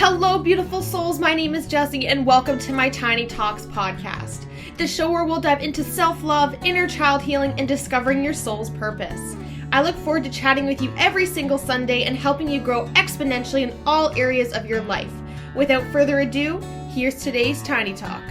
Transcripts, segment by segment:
Hello, beautiful souls. My name is Jessie, and welcome to my Tiny Talks podcast, the show where we'll dive into self-love, inner child healing, and discovering your soul's purpose. I look forward to chatting with you every single Sunday and helping you grow exponentially in all areas of your life. Without further ado, here's today's Tiny Talk.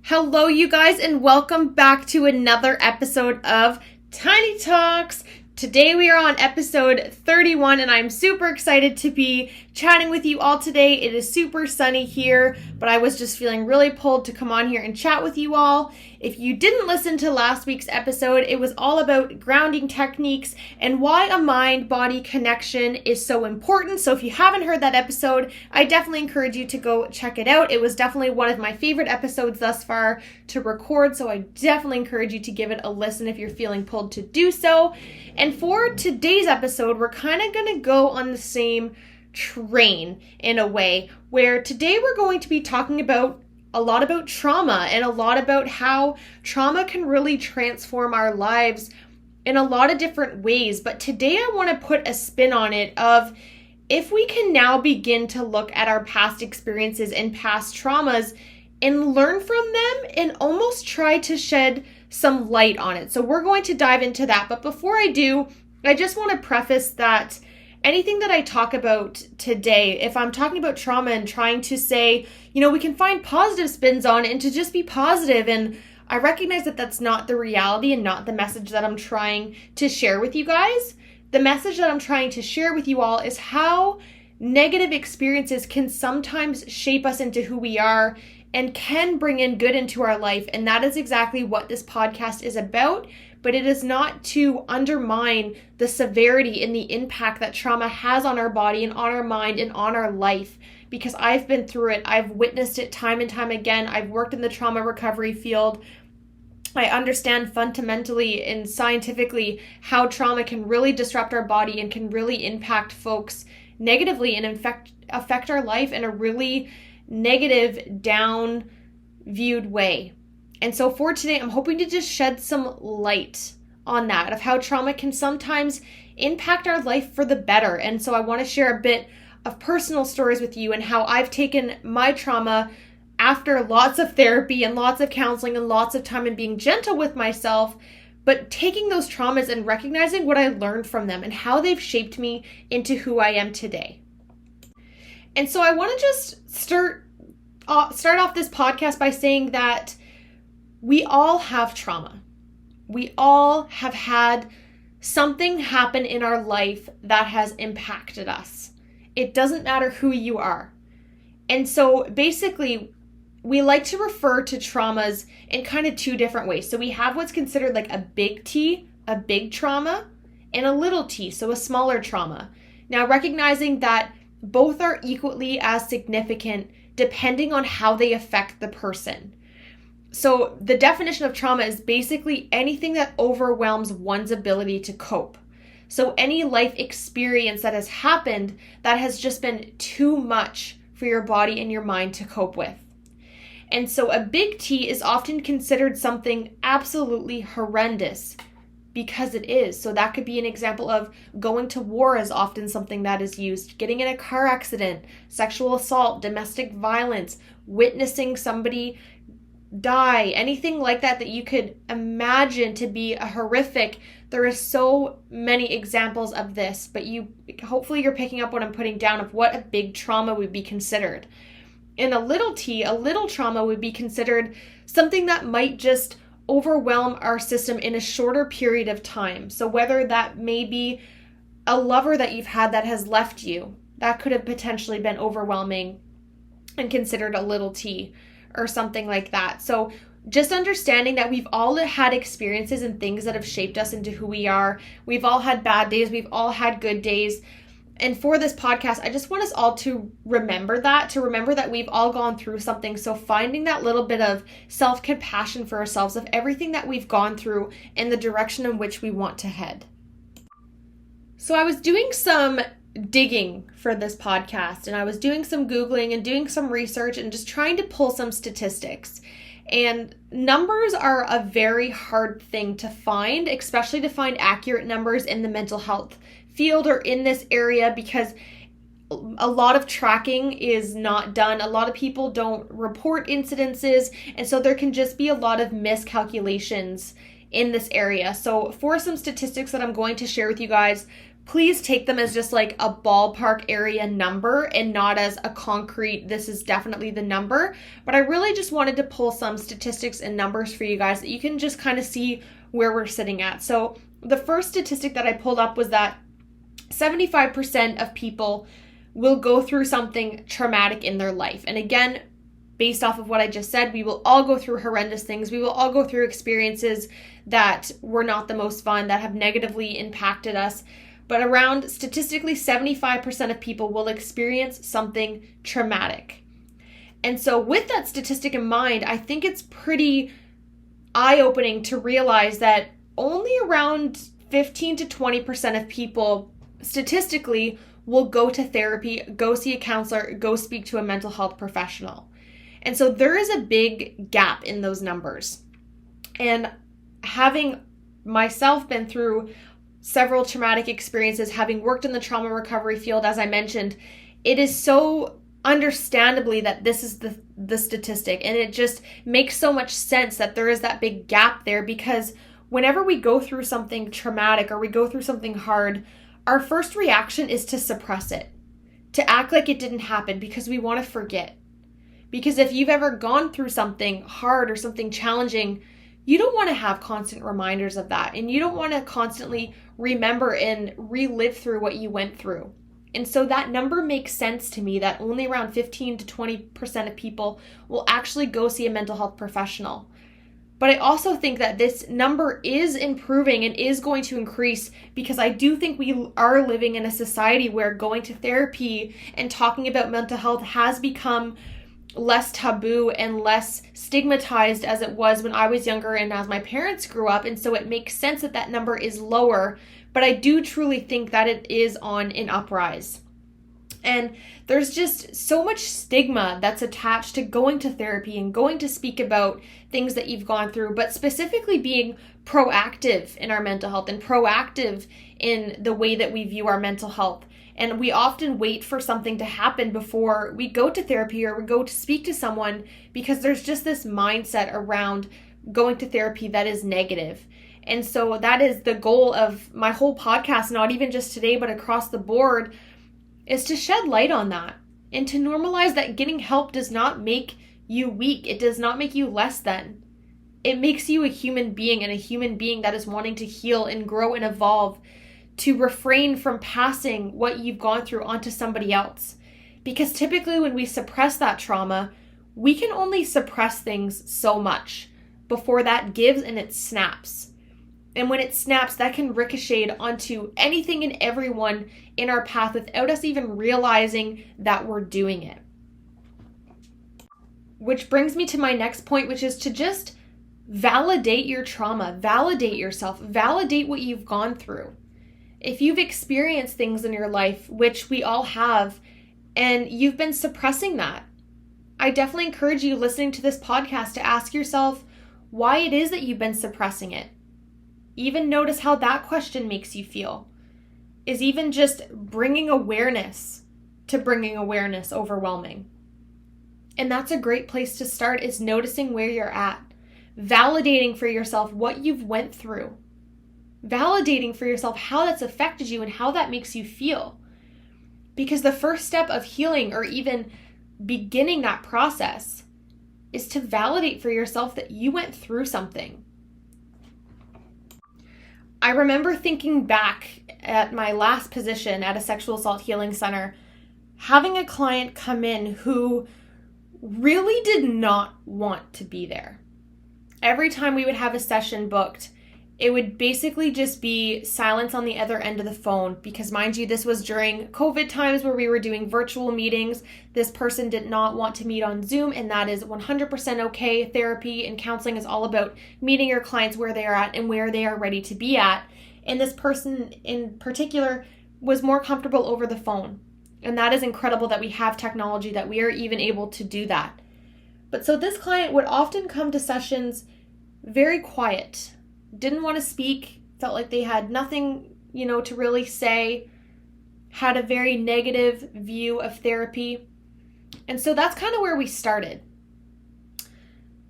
Hello, you guys, and welcome back to another episode of Tiny Talks. Today we are on episode 31 and I'm super excited to be chatting with you all today. It is super sunny here, but I was just feeling really pulled to come on here and chat with you all. If you didn't listen to last week's episode, it was all about grounding techniques and why a mind-body connection is so important. So if you haven't heard that episode, I definitely encourage you to go check it out. It was definitely one of my favorite episodes thus far to record, so I definitely encourage you to give it a listen if you're feeling pulled to do so. And for today's episode, we're kind of going to go on the same train in a way, where today we're going to be talking about a lot about trauma and a lot about how trauma can really transform our lives in a lot of different ways. But today I want to put a spin on it of if we can now begin to look at our past experiences and past traumas and learn from them and almost try to shed some light on it. So we're going to dive into that. But before I do, I just want to preface that anything that I talk about today, if I'm talking about trauma and trying to say, we can find positive spins on it and to just be positive, and I recognize that that's not the reality and not the message that I'm trying to share with you guys. The message that I'm trying to share with you all is how negative experiences can sometimes shape us into who we are and can bring in good into our life. And that is exactly what this podcast is about. But it is not to undermine the severity and the impact that trauma has on our body and on our mind and on our life. Because I've been through it. I've witnessed it time and time again. I've worked in the trauma recovery field. I understand fundamentally and scientifically how trauma can really disrupt our body and can really impact folks negatively and affect our life in a really negative, down-viewed way. And so for today, I'm hoping to just shed some light on that, of how trauma can sometimes impact our life for the better. And so I want to share a bit of personal stories with you and how I've taken my trauma after lots of therapy and lots of counseling and lots of time and being gentle with myself, but taking those traumas and recognizing what I learned from them and how they've shaped me into who I am today. And so I want to just start off this podcast by saying that we all have trauma. We all have had something happen in our life that has impacted us. It doesn't matter who you are. And so basically, we like to refer to traumas in kind of two different ways. So we have what's considered like a big T, a big trauma, and a little t, so a smaller trauma. Now, recognizing that both are equally as significant depending on how they affect the person. So the definition of trauma is basically anything that overwhelms one's ability to cope. So any life experience that has happened that has just been too much for your body and your mind to cope with. And so a big T is often considered something absolutely horrendous because it is. So that could be an example of going to war is often something that is used, getting in a car accident, sexual assault, domestic violence, witnessing somebody die, anything like that you could imagine to be a horrific. There are so many examples of this, but hopefully you're picking up what I'm putting down of what a big trauma would be considered. In a little t, a little trauma would be considered something that might just overwhelm our system in a shorter period of time. So whether that may be a lover that you've had that has left you, that could have potentially been overwhelming and considered a little t or something like that. So just understanding that we've all had experiences and things that have shaped us into who we are. We've all had bad days. We've all had good days. And for this podcast, I just want us all to remember that we've all gone through something. So finding that little bit of self-compassion for ourselves of everything that we've gone through and the direction in which we want to head. So I was doing some digging for this podcast and I was doing some Googling and doing some research and just trying to pull some statistics. And numbers are a very hard thing to find, especially to find accurate numbers in the mental health field or in this area because a lot of tracking is not done. A lot of people don't report incidences, and so there can just be a lot of miscalculations in this area. So for some statistics that I'm going to share with you guys, please take them as just like a ballpark area number and not as a concrete, this is definitely the number. But I really just wanted to pull some statistics and numbers for you guys that you can just kind of see where we're sitting at. So the first statistic that I pulled up was that 75% of people will go through something traumatic in their life. And again, based off of what I just said, we will all go through horrendous things. We will all go through experiences that were not the most fun, that have negatively impacted us. But around statistically 75% of people will experience something traumatic. And so with that statistic in mind, I think it's pretty eye-opening to realize that only around 15 to 20% of people statistically will go to therapy, go see a counselor, go speak to a mental health professional. And so there is a big gap in those numbers. And having myself been through several traumatic experiences, having worked in the trauma recovery field, as I mentioned, it is so understandably that this is the statistic. And it just makes so much sense that there is that big gap there, because whenever we go through something traumatic or we go through something hard, our first reaction is to suppress it, to act like it didn't happen because we want to forget. Because if you've ever gone through something hard or something challenging, you don't want to have constant reminders of that. And you don't want to constantly remember and relive through what you went through. And so that number makes sense to me, that only around 15 to 20% of people will actually go see a mental health professional. But I also think that this number is improving and is going to increase, because I do think we are living in a society where going to therapy and talking about mental health has become less taboo and less stigmatized as it was when I was younger and as my parents grew up. And so it makes sense that that number is lower, but I do truly think that it is on an uprise. And there's just so much stigma that's attached to going to therapy and going to speak about things that you've gone through, but specifically being proactive in our mental health and proactive in the way that we view our mental health. And we often wait for something to happen before we go to therapy or we go to speak to someone, because there's just this mindset around going to therapy that is negative. And so that is the goal of my whole podcast, not even just today, but across the board, is to shed light on that and to normalize that getting help does not make you weak. It does not make you less than. It makes you a human being, and a human being that is wanting to heal and grow and evolve, to refrain from passing what you've gone through onto somebody else. Because typically when we suppress that trauma, we can only suppress things so much before that gives and it snaps. And when it snaps, that can ricochet onto anything and everyone in our path without us even realizing that we're doing it. Which brings me to my next point, which is to just validate your trauma, validate yourself, validate what you've gone through. If you've experienced things in your life, which we all have, and you've been suppressing that, I definitely encourage you listening to this podcast to ask yourself why it is that you've been suppressing it. Even notice how that question makes you feel. Is even just bringing awareness to bringing awareness overwhelming? And that's a great place to start, is noticing where you're at. Validating for yourself what you've went through. Validating for yourself how that's affected you and how that makes you feel. Because the first step of healing, or even beginning that process, is to validate for yourself that you went through something. I remember thinking back at my last position at a sexual assault healing center, having a client come in who really did not want to be there. Every time we would have a session booked, it would basically just be silence on the other end of the phone, because mind you, this was during COVID times where we were doing virtual meetings. This person did not want to meet on Zoom, and that is 100% okay. Therapy and counseling is all about meeting your clients where they are at and where they are ready to be at. And this person in particular was more comfortable over the phone. And that is incredible that we have technology that we are even able to do that. But so this client would often come to sessions very quiet, didn't want to speak, felt like they had nothing to really say, had a very negative view of therapy. And so that's kind of where we started.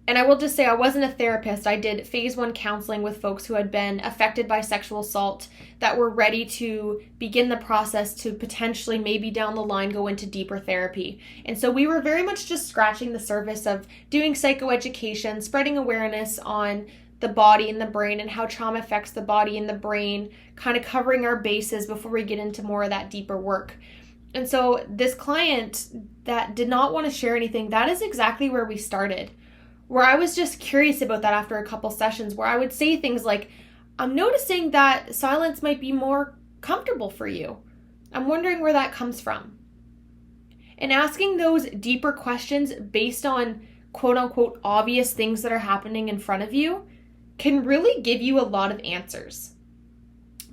And I will just say I wasn't a therapist. I did phase 1 counseling with folks who had been affected by sexual assault that were ready to begin the process to potentially maybe down the line go into deeper therapy. And so we were very much just scratching the surface of doing psychoeducation, spreading awareness on the body and the brain and how trauma affects the body and the brain, kind of covering our bases before we get into more of that deeper work. And so this client that did not want to share anything, that is exactly where we started. Where I was just curious about that after a couple sessions, where I would say things like, I'm noticing that silence might be more comfortable for you. I'm wondering where that comes from. And asking those deeper questions based on quote unquote obvious things that are happening in front of you can really give you a lot of answers.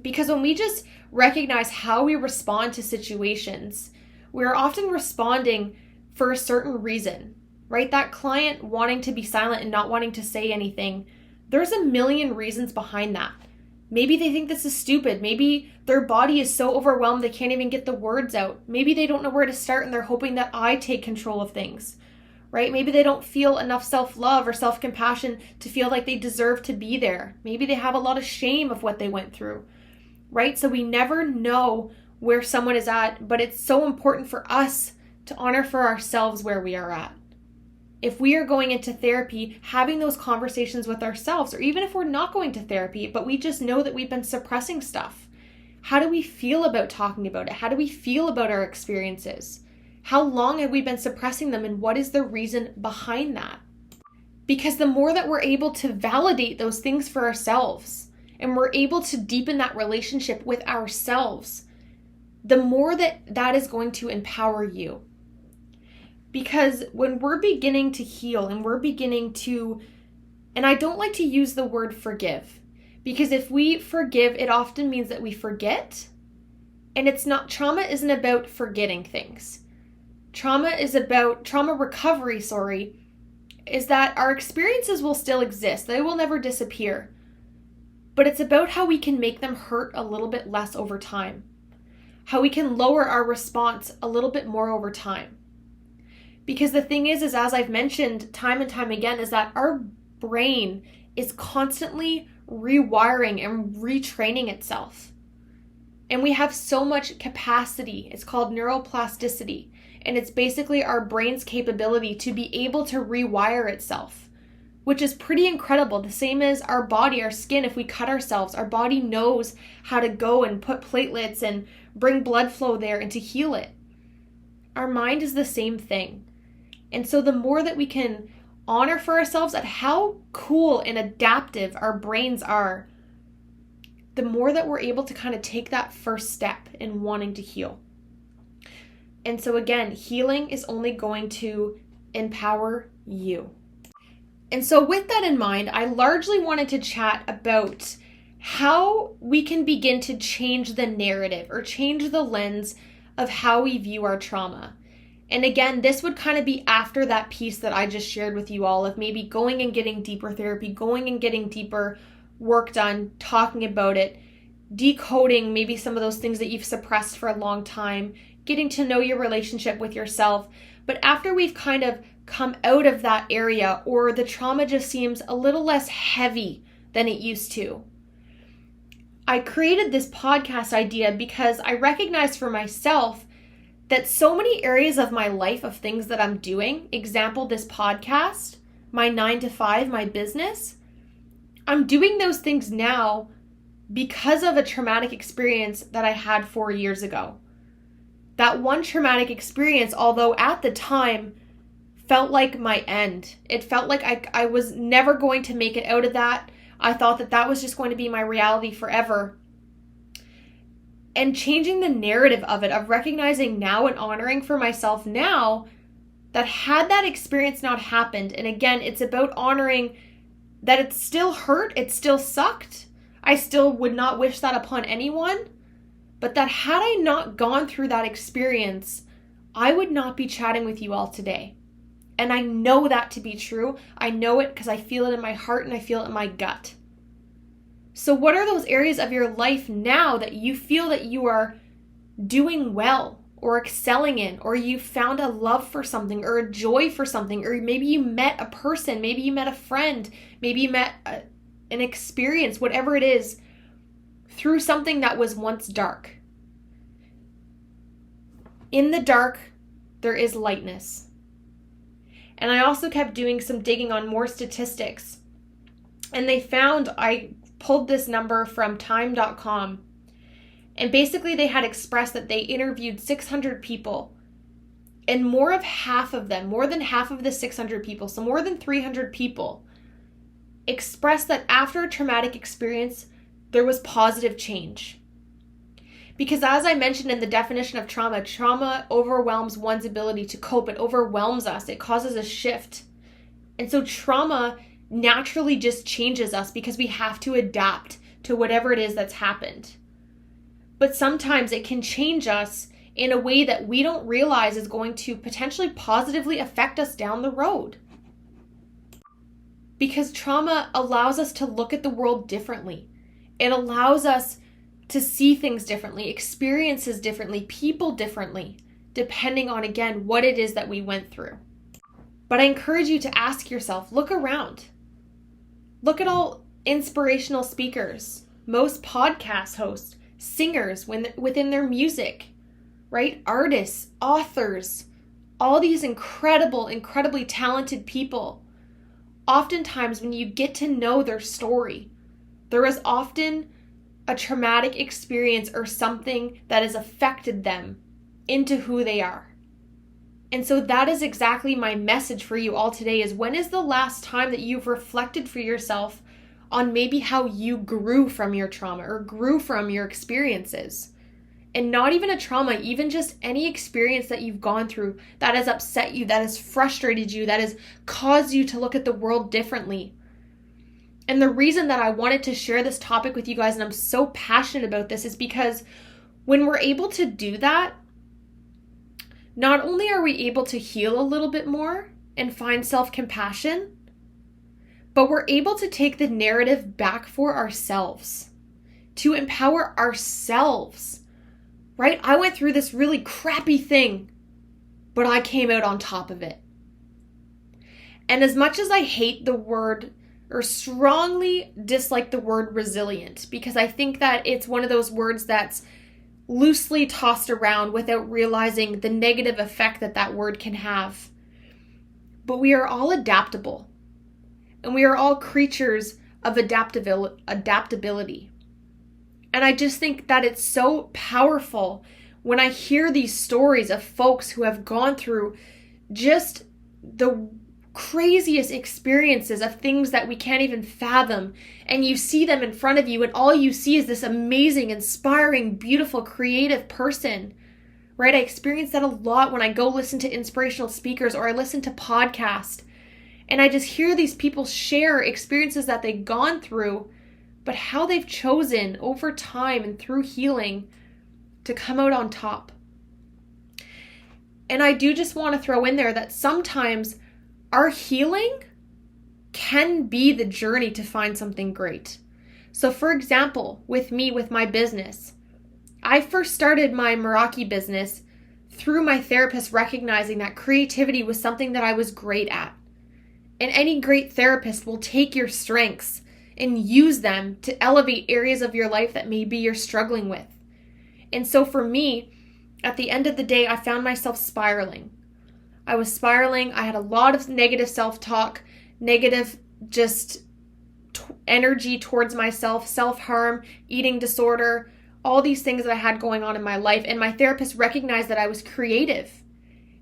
Because when we just recognize how we respond to situations, we're often responding for a certain reason. Right? That client wanting to be silent and not wanting to say anything, there's a million reasons behind that. Maybe they think this is stupid. Maybe their body is so overwhelmed they can't even get the words out. Maybe they don't know where to start and they're hoping that I take control of things. Right? Maybe they don't feel enough self-love or self-compassion to feel like they deserve to be there. Maybe they have a lot of shame of what they went through. Right? So we never know where someone is at, but it's so important for us to honor for ourselves where we are at. If we are going into therapy, having those conversations with ourselves, or even if we're not going to therapy, but we just know that we've been suppressing stuff. How do we feel about talking about it? How do we feel about our experiences? How long have we been suppressing them, and what is the reason behind that? Because the more that we're able to validate those things for ourselves, and we're able to deepen that relationship with ourselves, the more that is going to empower you. Because when we're beginning to heal and we're beginning to, and I don't like to use the word forgive, because if we forgive, it often means that we forget. And trauma isn't about forgetting things. Trauma recovery, is that our experiences will still exist. They will never disappear. But it's about how we can make them hurt a little bit less over time. How we can lower our response a little bit more over time. Because the thing is as I've mentioned time and time again, is that our brain is constantly rewiring and retraining itself. And we have so much capacity. It's called neuroplasticity. And it's basically our brain's capability to be able to rewire itself, which is pretty incredible. The same as our body, our skin, if we cut ourselves, our body knows how to go and put platelets and bring blood flow there and to heal it. Our mind is the same thing. And so the more that we can honor for ourselves at how cool and adaptive our brains are, the more that we're able to kind of take that first step in wanting to heal. And so again, healing is only going to empower you. And so with that in mind, I largely wanted to chat about how we can begin to change the narrative or change the lens of how we view our trauma. And again, this would kind of be after that piece that I just shared with you all of maybe going and getting deeper therapy, going and getting deeper work done, talking about it, decoding maybe some of those things that you've suppressed for a long time, getting to know your relationship with yourself. But after we've kind of come out of that area, or the trauma just seems a little less heavy than it used to, I created this podcast idea because I recognized for myself that so many areas of my life of things that I'm doing, example, this podcast, my 9-to-5, my business, I'm doing those things now because of a traumatic experience that I had 4 years ago. That one traumatic experience, although at the time felt like my end. It felt like I was never going to make it out of that. I thought that was just going to be my reality forever. And changing the narrative of it, of recognizing now and honoring for myself now that had that experience not happened, and again, it's about honoring that it still hurt, it still sucked. I still would not wish that upon anyone, but that had I not gone through that experience, I would not be chatting with you all today. And I know that to be true. I know it because I feel it in my heart and I feel it in my gut. So what are those areas of your life now that you feel that you are doing well or excelling in, or you found a love for something or a joy for something, or maybe you met a person, maybe you met a friend, maybe you met an experience, whatever it is, through something that was once dark. In the dark, there is lightness. And I also kept doing some digging on more statistics. And they found, I pulled this number from time.com. And basically they had expressed that they interviewed 600 people. And more than half of the 600 people, so more than 300 people, expressed that after a traumatic experience, there was positive change. Because as I mentioned in the definition of trauma overwhelms one's ability to cope. It overwhelms us. It causes a shift. And so trauma naturally just changes us because we have to adapt to whatever it is that's happened. But sometimes it can change us in a way that we don't realize is going to potentially positively affect us down the road. Because trauma allows us to look at the world differently. It allows us to see things differently, experiences differently, people differently, depending on, again, what it is that we went through. But I encourage you to ask yourself, look around. Look at all inspirational speakers, most podcast hosts, singers within their music, right? Artists, authors, all these incredibly talented people. Oftentimes, when you get to know their story, there is often a traumatic experience or something that has affected them into who they are. And so that is exactly my message for you all today is, when is the last time that you've reflected for yourself on maybe how you grew from your trauma or grew from your experiences? And not even a trauma, even just any experience that you've gone through that has upset you, that has frustrated you, that has caused you to look at the world differently. And the reason that I wanted to share this topic with you guys, and I'm so passionate about this, is because when we're able to do that, not only are we able to heal a little bit more and find self-compassion, but we're able to take the narrative back for ourselves, to empower ourselves, right? I went through this really crappy thing, but I came out on top of it. And as much as I hate the word, or strongly dislike the word resilient, because I think that it's one of those words that's loosely tossed around without realizing the negative effect that that word can have. But we are all adaptable, and we are all creatures of adaptability. And I just think that it's so powerful when I hear these stories of folks who have gone through just the craziest experiences of things that we can't even fathom, and you see them in front of you, and all you see is this amazing, inspiring, beautiful, creative person, right? I experience that a lot when I go listen to inspirational speakers or I listen to podcasts, and I just hear these people share experiences that they've gone through, but how they've chosen over time and through healing to come out on top. And I do just want to throw in there that sometimes our healing can be the journey to find something great. So for example, with me, with my business, I first started my Meraki business through my therapist recognizing that creativity was something that I was great at. And any great therapist will take your strengths and use them to elevate areas of your life that maybe you're struggling with. And so for me, at the end of the day, I found myself spiraling. I was spiraling. I had a lot of negative self-talk, negative energy towards myself, self-harm, eating disorder, all these things that I had going on in my life. And my therapist recognized that I was creative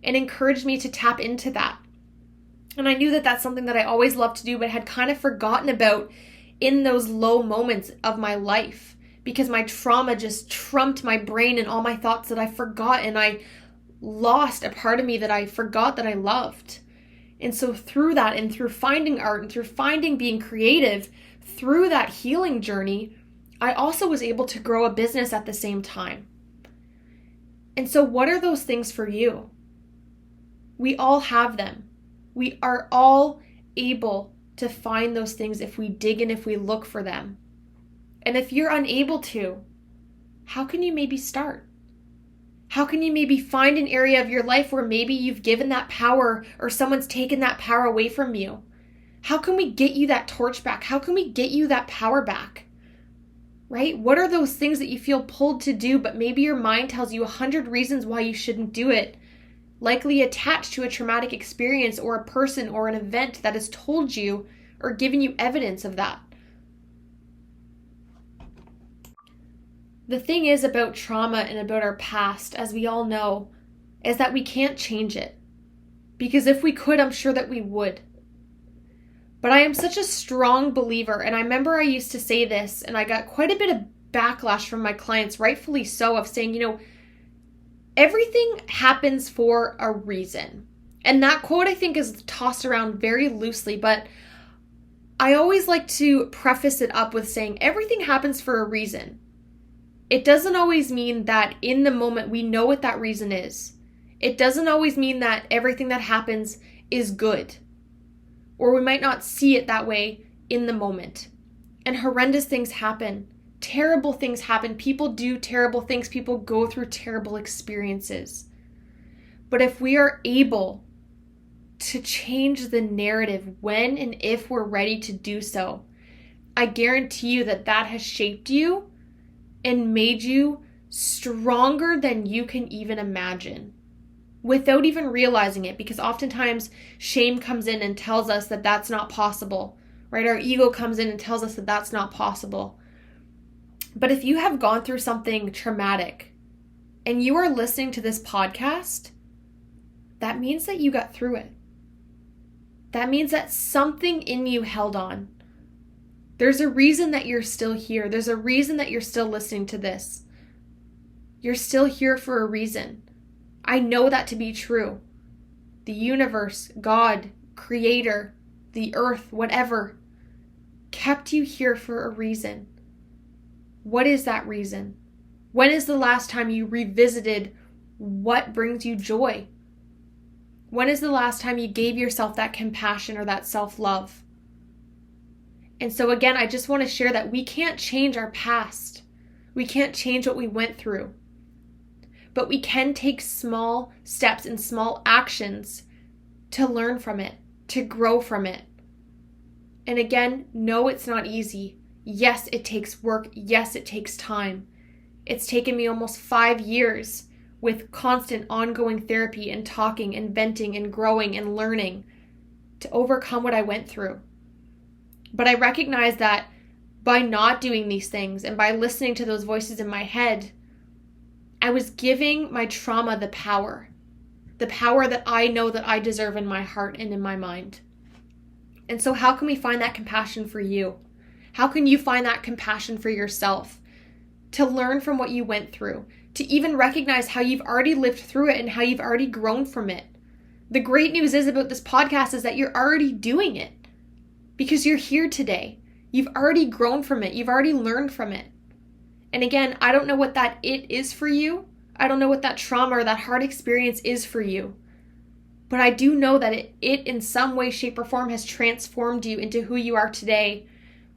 and encouraged me to tap into that. And I knew that that's something that I always loved to do, but had kind of forgotten about in those low moments of my life, because my trauma just trumped my brain and all my thoughts that I forgot, and I lost a part of me that I forgot that I loved. And so through that, and through finding art, and through finding being creative, through that healing journey, I also was able to grow a business at the same time. And so what are those things for you? We all have them. We are all able to find those things if we dig and if we look for them. And if you're unable to, how can you maybe start? How can you maybe find an area of your life where maybe you've given that power or someone's taken that power away from you? How can we get you that torch back? How can we get you that power back? Right? What are those things that you feel pulled to do, but maybe your mind tells you 100 reasons why you shouldn't do it, likely attached to a traumatic experience or a person or an event that has told you or given you evidence of that? The thing is about trauma and about our past, as we all know, is that we can't change it. Because if we could, I'm sure that we would. But I am such a strong believer, and I remember I used to say this, and I got quite a bit of backlash from my clients, rightfully so, of saying, everything happens for a reason. And that quote, I think, is tossed around very loosely, but I always like to preface it up with saying everything happens for a reason. It doesn't always mean that in the moment we know what that reason is. It doesn't always mean that everything that happens is good. Or we might not see it that way in the moment. And horrendous things happen. Terrible things happen. People do terrible things. People go through terrible experiences. But if we are able to change the narrative when and if we're ready to do so, I guarantee you that that has shaped you and made you stronger than you can even imagine without even realizing it, because oftentimes shame comes in and tells us that that's not possible, right? Our ego comes in and tells us that that's not possible. But if you have gone through something traumatic and you are listening to this podcast, that means that you got through it. That means that something in you held on. There's a reason that you're still here. There's a reason that you're still listening to this. You're still here for a reason. I know that to be true. The universe, God, Creator, the earth, whatever, kept you here for a reason. What is that reason? When is the last time you revisited what brings you joy? When is the last time you gave yourself that compassion or that self-love? And so again, I just want to share that we can't change our past. We can't change what we went through. But we can take small steps and small actions to learn from it, to grow from it. And again, no, it's not easy. Yes, it takes work. Yes, it takes time. It's taken me almost 5 years with constant ongoing therapy and talking and venting and growing and learning to overcome what I went through. But I recognize that by not doing these things and by listening to those voices in my head, I was giving my trauma the power that I know that I deserve in my heart and in my mind. And so how can we find that compassion for you? How can you find that compassion for yourself? To learn from what you went through, to even recognize how you've already lived through it and how you've already grown from it. The great news is about this podcast is that you're already doing it because you're here today. You've already grown from it. You've already learned from it. And again, I don't know what that it is for you. I don't know what that trauma or that hard experience is for you. But I do know that it in some way, shape, or form has transformed you into who you are today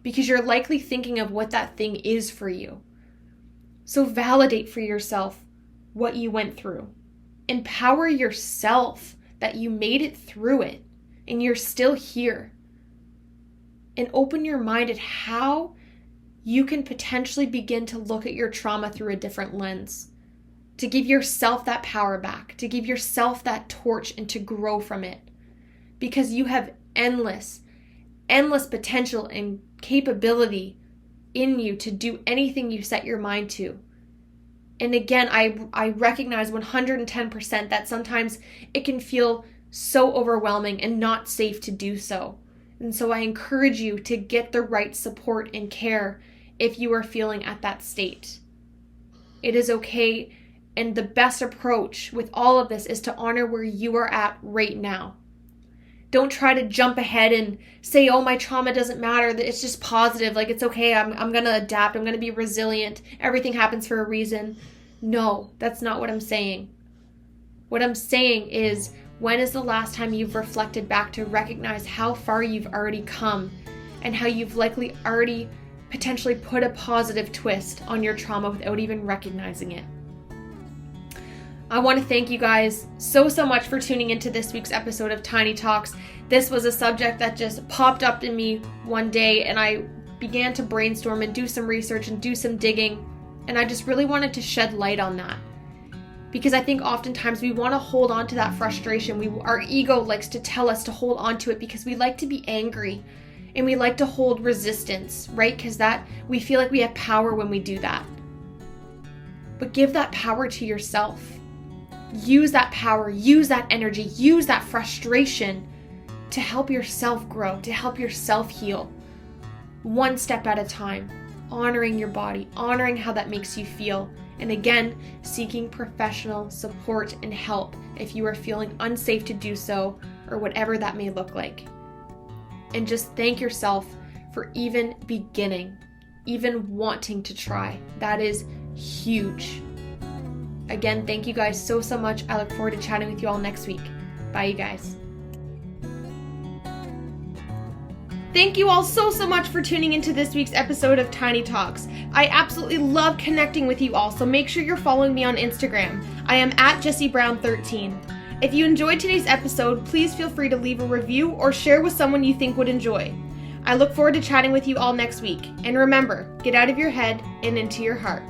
because you're likely thinking of what that thing is for you. So validate for yourself what you went through. Empower yourself that you made it through it and you're still here. And open your mind at how you can potentially begin to look at your trauma through a different lens. To give yourself that power back, to give yourself that torch and to grow from it. Because you have endless potential and capability in you to do anything you set your mind to. And again, I recognize 110% that sometimes it can feel so overwhelming and not safe to do so. And so I encourage you to get the right support and care if you are feeling at that state. It is okay, and the best approach with all of this is to honor where you are at right now. Don't try to jump ahead and say, oh, my trauma doesn't matter. It's just positive. Like, it's okay. I'm going to adapt. I'm going to be resilient. Everything happens for a reason. No, that's not what I'm saying. What I'm saying is, when is the last time you've reflected back to recognize how far you've already come and how you've likely already potentially put a positive twist on your trauma without even recognizing it. I want to thank you guys so much for tuning into this week's episode of Tiny Talks. This was a subject that just popped up in me one day, and I began to brainstorm and do some research and do some digging, and I just really wanted to shed light on that. Because I think oftentimes we want to hold on to that frustration. Our ego likes to tell us to hold on to it because we like to be angry and we like to hold resistance, right? Because we feel like we have power when we do that. But give that power to yourself. Use that power, use that energy, use that frustration to help yourself grow, to help yourself heal. One step at a time, honoring your body, honoring how that makes you feel. And again, seeking professional support and help if you are feeling unsafe to do so, or whatever that may look like. And just thank yourself for even beginning, even wanting to try. That is huge. Again, thank you guys so much. I look forward to chatting with you all next week. Bye, you guys. Thank you all so much for tuning into this week's episode of Tiny Talks. I absolutely love connecting with you all, so make sure you're following me on Instagram. I am at JessieBrown13. If you enjoyed today's episode, please feel free to leave a review or share with someone you think would enjoy. I look forward to chatting with you all next week. And remember, get out of your head and into your heart.